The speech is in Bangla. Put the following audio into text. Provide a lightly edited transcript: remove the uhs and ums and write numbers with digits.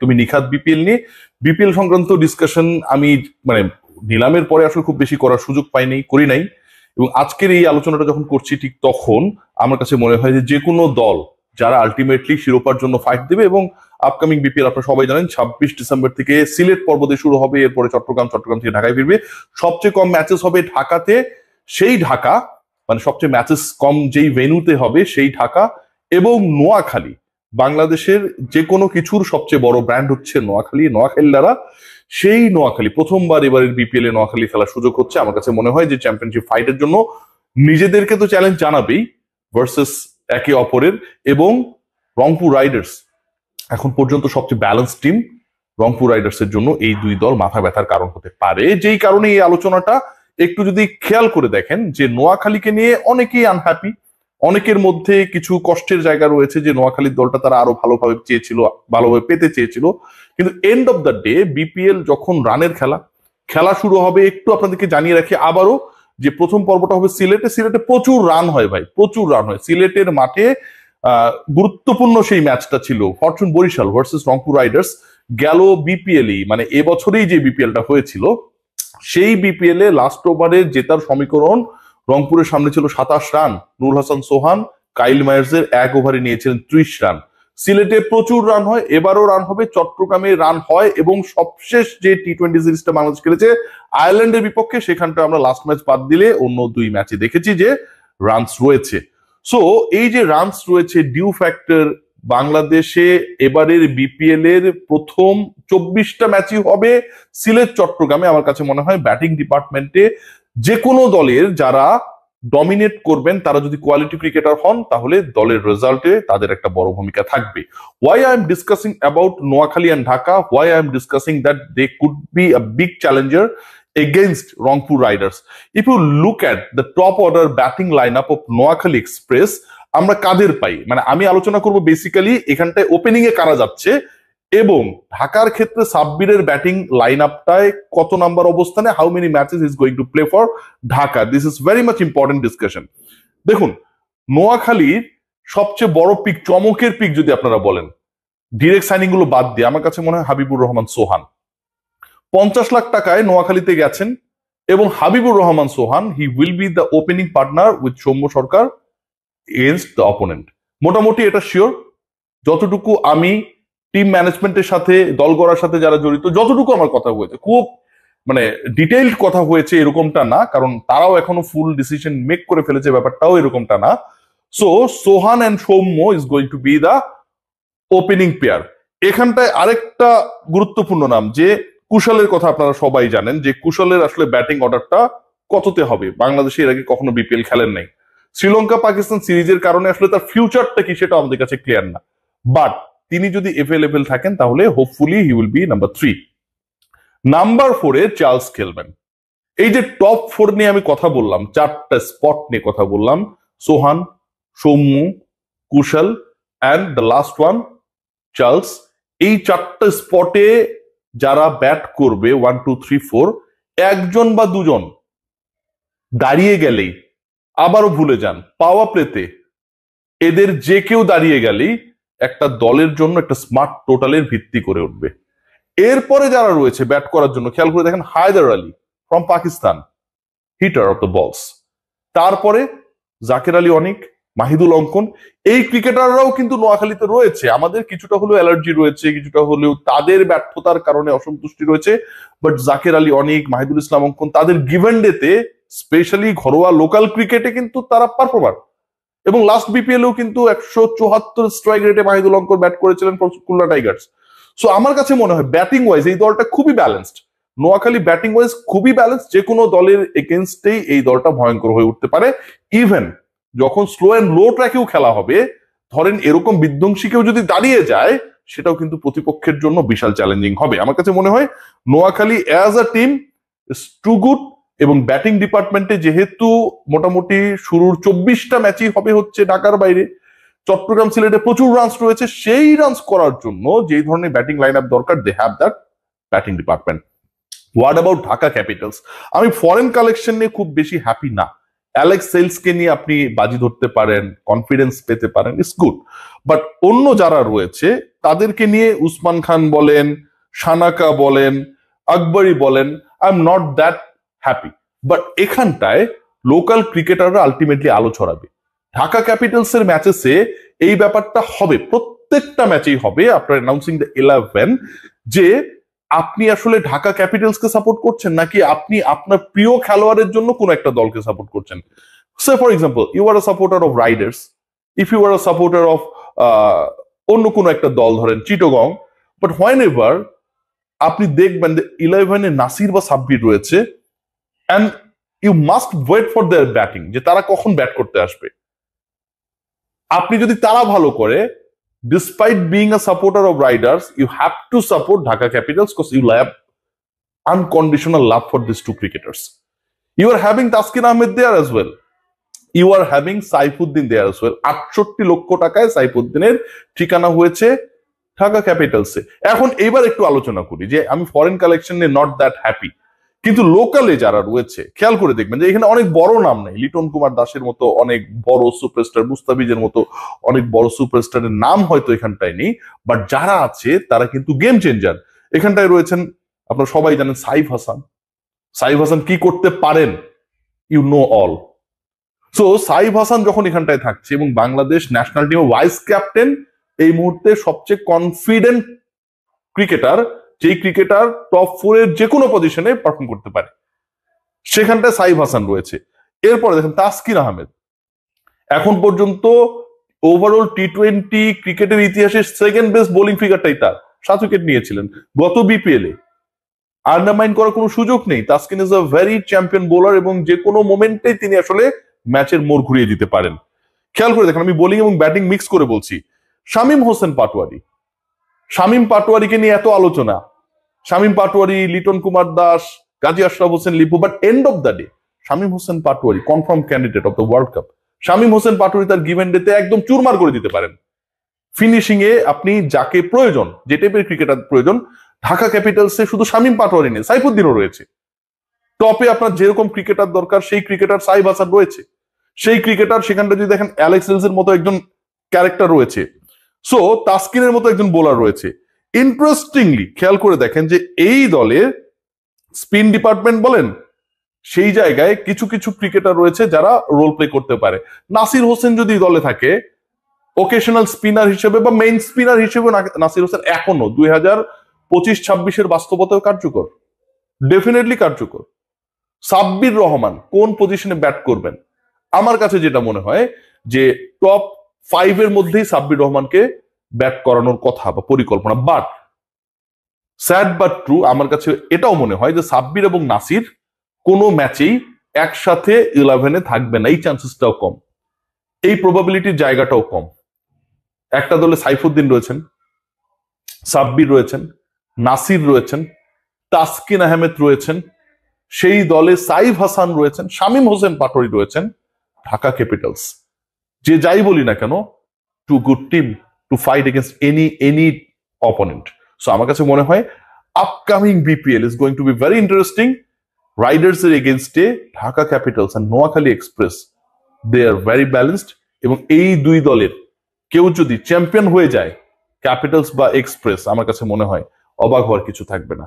একদমই নিখাত বিপিএল নিয়ে। বিপিএল সংক্রান্ত ডিসকাশন আমি মানে নিলামের পরে আসলে খুব বেশি করার সুযোগ করি নাই, এবং আজকের এই আলোচনাটা যখন করছি ঠিক তখন আমার কাছে মনে হয় যে কোনো দল যারা আলটিমেটলি শিরোপার জন্য ফাইট দেবে, এবং আপকামিং বিপিএল আপনারা সবাই জানেন 26 ডিসেম্বর থেকে সিলেট পর্ব দিয়ে শুরু হবে, এরপরে চট্টগ্রাম থেকে ঢাকায় ফিরবে। সবচেয়ে কম ম্যাচেস হবে ঢাকাতে, সেই ঢাকা মানে সবচেয়ে ম্যাচেস কম যেই ভেন্যুতে হবে সেই ঢাকা, এবং নোয়াখালী। বাংলাদেশের যে কোনো কিছুর সবচেয়ে বড় ব্র্যান্ড হচ্ছে নোয়াখালীরা, সেই নোয়াখালী প্রথমবার এবারের বিপিএল এ নোয়াখালী খেলার সুযোগ হচ্ছে। আমার কাছে মনে হয় যে চ্যাম্পিয়নশিপ ফাইটের জন্য নিজেদেরকে তো চ্যালেঞ্জ জানাবেই ভার্সেস একে অপরের, এবং রংপুর রাইডার্স এখন পর্যন্ত সবচেয়ে ব্যালেন্স টিম। রংপুর রাইডার্স এর জন্য এই দুই দল মাথা ব্যথার কারণ হতে পারে, যেই কারণে এই আলোচনাটা একটু যদি খেয়াল করে দেখেন যে নোয়াখালীকে নিয়ে অনেকেই আনহ্যাপি, অনেকের মধ্যে কিছু কষ্টের জায়গা রয়েছে যে নোয়াখালীর দলটা তারা আরো ভালোভাবে পেতে চেয়েছিল। কিন্তু and of the day BPL যখন রানের খেলা শুরু হবে, একটু আপনাদেরকে জানিয়ে রাখি আবারও যে প্রথম পর্বটা হবে সিলেটে প্রচুর রান হয় ভাই, প্রচুর রান হয় সিলেটের মাঠে। গুরুত্বপূর্ণ সেই ম্যাচটা ছিল Fortune Barishal versus Rangpur Riders. গেল বিপিএলই মানে এবছরেই যে বিপিএলটা হয়েছিল, সেই বিপিএল এ লাস্ট ওভারে জেতার সমীকরণ রংপুরের সামনে ছিল 27 রান। নুরুল হাসান সোহান কাইল মায়ার্সের এক ওভারে নিয়েছিলেন 30 রান। সিলেটে প্রচুর রান হয়, এবারও রান হবে, চট্টগ্রামে রান হয়, এবং সবশেষ যে টি-20 সিরিজটা বাংলাদেশ খেলেছে আয়ারল্যান্ডের বিপক্ষে, সেখানটা আমরা লাস্ট ম্যাচ বাদ দিলে অন্য দুই ম্যাচে দেখেছি যে রানস রয়েছে। সো এই যে রানস রয়েছে ডিউ ফ্যাক্টর, বাংলাদেশে এবারের বিপিএল এর প্রথম 24টা ম্যাচই হবে সিলেট চট্টগ্রামে। আমার কাছে মনে হয় ব্যাটিং ডিপার্টমেন্টে যে কোনো দলের যারা ডমিনেট করবেন তারা যদি কোয়ালিটি ক্রিকেটার হন, তাহলে দলের রেজাল্টে তাদের একটা বড় ভূমিকা থাকবে। Why I am discussing about Noakhali and Dhaka, why I am discussing that they could be a big challenger against Rangpur Riders. If you look at the top order batting lineup of Noakhali Express, আমরা কাদের পাই, মানে আমি আলোচনা করব বেসিক্যালি এখানটায় ওপেনিং এ কারা যাচ্ছে, এবং ঢাকার ক্ষেত্রে সাব্বিরের ব্যাটিং লাইন আপটায় কত নাম্বার অবস্থানে, how many matches is going to play for Dhaka. This is very much important discussion. দেখুন, নোয়াখালীর সবচেয়ে বড় পিক, চমকের পিক যদি আপনারা বলেন, ডিরেক্ট সাইনিং গুলো বাদ দিয়ে আমার কাছে মনে হয় হাবিবুর রহমান সোহান 50 লাখ টাকায় নোয়াখালীতে গেছেন, এবং Habibur Rahman Sohan he will be the opening partner with Soumya Sarkar against the opponent. মোটামুটি এটা শিওর। যতটুকু আমি টিম ম্যানেজমেন্টের সাথে, দল গড়ার সাথে যারা জড়িত, যতটুকু আমার কথা হয়েছে, খুব মানে ডিটেইলড কথা হয়েছে এরকমটা না, কারণ তারাও এখনো ফুল ডিসিশন মেক করে ফেলেছে, ব্যাপারটাও এরকমটা না। So Sohan and Soumya is going to be the opening pair. এখানটায় আরেকটা গুরুত্বপূর্ণ নাম, যে কুশলের কথা আপনারা সবাই জানেন, যে কুশলের আসলে ব্যাটিং অর্ডারটা কততে হবে। বাংলাদেশে এর আগে কখনো বিপিএল খেলেন নাই, শ্রীলঙ্কা পাকিস্তান সিরিজের কারণে আসলে তার ফিউচারটা কি সেটা আমাদের কাছে ক্লিয়ার না, বাট তিনি যদি এভেলেবেল থাকেন তাহলে hopefully he will B number 3। Number 4 A Charles খেলবেন। এই যে টপ 4 নিয়ে আমি কথা বললাম, 4টা স্পট নিয়ে কথা বললাম, Sohan, Soumya, Kushal and the last one Charles. এই 4টা স্পটে যারা ব্যাট করবে 1 2 3 4, একজন বা দুজন দাঁড়িয়ে গেলেই, আবারও ভুলে যান পাওয়া প্লেতে এদের যে কেউ দাঁড়িয়ে গেলেই একটা দলের জন্য একটা স্মার্ট টোটালের ভিত্তি করে উঠবে। এরপরে যারা রয়েছে ব্যাট করার জন্য, খেয়াল করে দেখেন Haider Ali from Pakistan, hitter of the balls. তারপরে জাকের আলী অনিক, মাহিদুল অঙ্কন, এই ক্রিকেটাররাও কিন্তু নোয়াখালীতে রয়েছে। আমাদের কিছুটা হলেও অ্যালার্জি রয়েছে, কিছুটা হলেও তাদের ব্যর্থতার কারণে অসন্তুষ্টি রয়েছে, বাট জাকের আলী অনিক, মাহিদুল ইসলাম অঙ্কন, তাদের গিভেন ডেতে স্পেশালি ঘরোয়া লোকাল ক্রিকেটে কিন্তু তারা পারফর্মার। এবং লাস্ট বিপিএল এও কিন্তু 174 স্ট্রাইক রেটে মাহিদুল অঙ্কন ব্যাট করেছিলেন খুলনা টাইগার্স। সো আমার কাছে মনে হয় ব্যাটিং ওয়াইজ এই দলটা খুবই ব্যালেন্সড। নোয়াখালী ব্যাটিং ওয়াইজ খুবই ব্যালেন্স, যে কোনো দলের এগেনস্টেই এই দলটা ভয়ঙ্কর হয়ে উঠতে পারে। ইভেন যখন স্লো এন্ড লো ট্র্যাকেও খেলা হবে, ধরেন এরকম বিধ্বংসী কেউ যদি দাঁড়িয়ে যায়, সেটাও কিন্তু প্রতিপক্ষের জন্য বিশাল চ্যালেঞ্জিং হবে। আমার কাছে মনে হয় Noakhali as a team is too good, এবং ব্যাটিং ডিপার্টমেন্টে যেহেতু মোটামুটি শুরুর 24টা ম্যাচই হবে হচ্ছে ঢাকার বাইরে, চট্টগ্রাম সিলেটে প্রচুর রানস রয়েছে, সেই রানস করার জন্য যেই ধরনের ব্যাটিং লাইন আপ দরকার, they have that batting department. What about Dhaka Capitals? আমি ফরেন কালেকশন নিয়ে খুব বেশি হ্যাপি না। অ্যালেক্স সেলসকে নিয়ে আপনি বাজি ধরতে পারেন, কনফিডেন্স পেতে পারেন, ইটস গুড, বাট অন্য যারা রয়েছে তাদেরকে নিয়ে উসমান খান বলেন, সানাকা বলেন, আকবরী বলেন, I am not that happy. But এখানটায় লোকাল ক্রিকেটাররা আলটিমেটলি আলো ছড়াবে। ঢাকা ক্যাপিটালস এর ম্যাচেসে এই ব্যাপারটা হবে, প্রত্যেকটা ম্যাচেই হবে আফটার অ্যানাউন্সিং দ্য 11 যে আপনি আসলে ঢাকা ক্যাপিটালসকে সাপোর্ট করছেন নাকি আপনি আপনার প্রিয় খেলোয়াড়ের জন্য কোন একটা দলকে সাপোর্ট করছেন। Say for example, you are a supporter of Riders, if you are a supporter of অন্য কোনো একটা দল, ধরেন চিটোগং, বাট হোয়েন এভার আপনি দেখবেন যে 11-এ নাসির বা সাব্বির রয়েছে, and you must wait for their batting, যে তারা কখন ব্যাট করতে আসবে। আপনি যদি তারা ভালো করে, despite being a supporter of Riders, you have to support Dhaka Capitals because you have unconditional love for these two cricketers. You are having Taskin Ahmed there as well. You are having Saifuddin there as well. 68 লক্ষ টাকায় সাইফুদ্দিনের ঠিকানা হয়েছে ঢাকা ক্যাপিটালসে। এখন এইবার একটু আলোচনা করি যে আমি ফরেন কালেকশনে নট দ্যাট হ্যাপি, কিন্তু লোকালে যারা রয়েছে খেয়াল করে দেখবেন যে এখানে অনেক বড় নাম নেই। লিটন কুমার দাসের মতো অনেক বড় সুপারস্টার, মুস্তাফিজের মতো অনেক বড় সুপারস্টারের নাম হয়তো এখানটায় নেই, বাট যারা আছে তারা কিন্তু গেম চেঞ্জার। এখানটায় রয়েছেন, আপনারা সবাই জানেন, সাইফ হাসান। সাইফ হাসান কি করতে পারেন, you know all. So Saif Hasan যখন এখানটায় থাকছে এবং বাংলাদেশ ন্যাশনাল টিমের ভাইস ক্যাপ্টেন, এই মুহূর্তে সবচেয়ে কনফিডেন্ট ক্রিকেটার, যেই ক্রিকেটার টপ 4 এর যে কোনো পজিশনে পারফর্ম করতে পারে, সেখানটায় সাইফ হাসান রয়েছে। এরপরে দেখেন তাসকিন আহমেদ, এখন পর্যন্ত ওভারঅল টি-20 ক্রিকেটের ইতিহাসে সেকেন্ড বেস্ট বোলিং ফিগারটাই তার, 7 উইকেট নিয়েছিলেন গত বিপিএল এ। আন্ডারমাইন করার কোনো সুযোগ নেই। Taskin is a very champion bowler এবং যে কোনো মোমেন্টেই তিনি আসলে ম্যাচের মোড় ঘুরিয়ে দিতে পারেন। খেয়াল করে দেখেন, আমি বোলিং এবং ব্যাটিং মিক্স করে বলছি। শামীম হোসেন পাটোয়ারি, শামীম পাটোয়ারিকে নিয়ে এত আলোচনা, Shamim Patwari, Liton Kumar Das, Gazi Ashraf Hossain Lipu, but end of the day Shamim Hossain Patwari confirm candidate of the world cup. Shamim Hossain Patwari তার গিভেন ডেতে একদম চুরমার করে দিতে পারেন। ফিনিশিং এ আপনি যাকে প্রয়োজন, যে টাইপের ক্রিকেটার প্রয়োজন, ঢাকা ক্যাপিটালসে শুধু শামীম পাটোয়ারি নেই, সাইফুদ্দিনও রয়েছে। টপে আপনার যেরকম ক্রিকেটার দরকার সেই ক্রিকেটার সাইফ হাসান রয়েছে, সেই ক্রিকেটার সেখানটা যদি দেখেন অ্যালেক্স হেলস এর মতো একজন ক্যারেক্টার রয়েছে, সো তাসকিনের মতো একজন বোলার রয়েছে। ইন্টারেস্টিংলি খেয়াল করে দেখেন যে এই দলে স্পিন ডিপার্টমেন্ট বলেন, সেই জায়গায় কিছু কিছু ক্রিকেটার রয়েছে যারা রোল প্লে করতে পারে। নাসির হোসেন যদি দলে থাকে ওকেশনাল স্পিনার হিসেবে বা মেইন স্পিনার হিসেবে, নাসির হোসেন এখনো 2025-26 বাস্তবতায় কার্যকর, ডেফিনেটলি কার্যকর। সাব্বির রহমান কোন পজিশনে ব্যাট করবেন, আমার কাছে যেটা মনে হয় যে টপ 5 এর মধ্যেই সাব্বির রহমানকে ব্যাট করানোর কথা বা পরিকল্পনা। বাট স্যাড বাট ট্রু, আমার কাছে এটাও মনে হয় যে সাব্বির এবং নাসির কোনো ম্যাচেই একসাথে 11-এ থাকবে না, এই চান্সেসটাও কম, এই প্রবাবিলিটির জায়গাটাও কম। একটা দলে সাইফুদ্দিন রয়েছেন, সাব্বির রয়েছেন, নাসির রয়েছেন, তাসকিন আহমেদ রয়েছেন, সেই দলে সাইফ হাসান রয়েছেন, শামীম হোসেন পাটোয়ারি রয়েছেন। ঢাকা ক্যাপিটালস, যে যাই বলি না কেন, too good team to fight against any opponent. So আমার কাছে মনে হয় upcoming BPL is going to be very interesting. Riders এর এগেনস্টে Dhaka Capitals and Noakhali Express, they are very balanced, এবং এই দুই দলের কেউ যদি চ্যাম্পিয়ন হয়ে যায়, ক্যাপিটালস বা এক্সপ্রেস, আমার কাছে মনে হয় অবাক হওয়ার কিছু থাকবে না।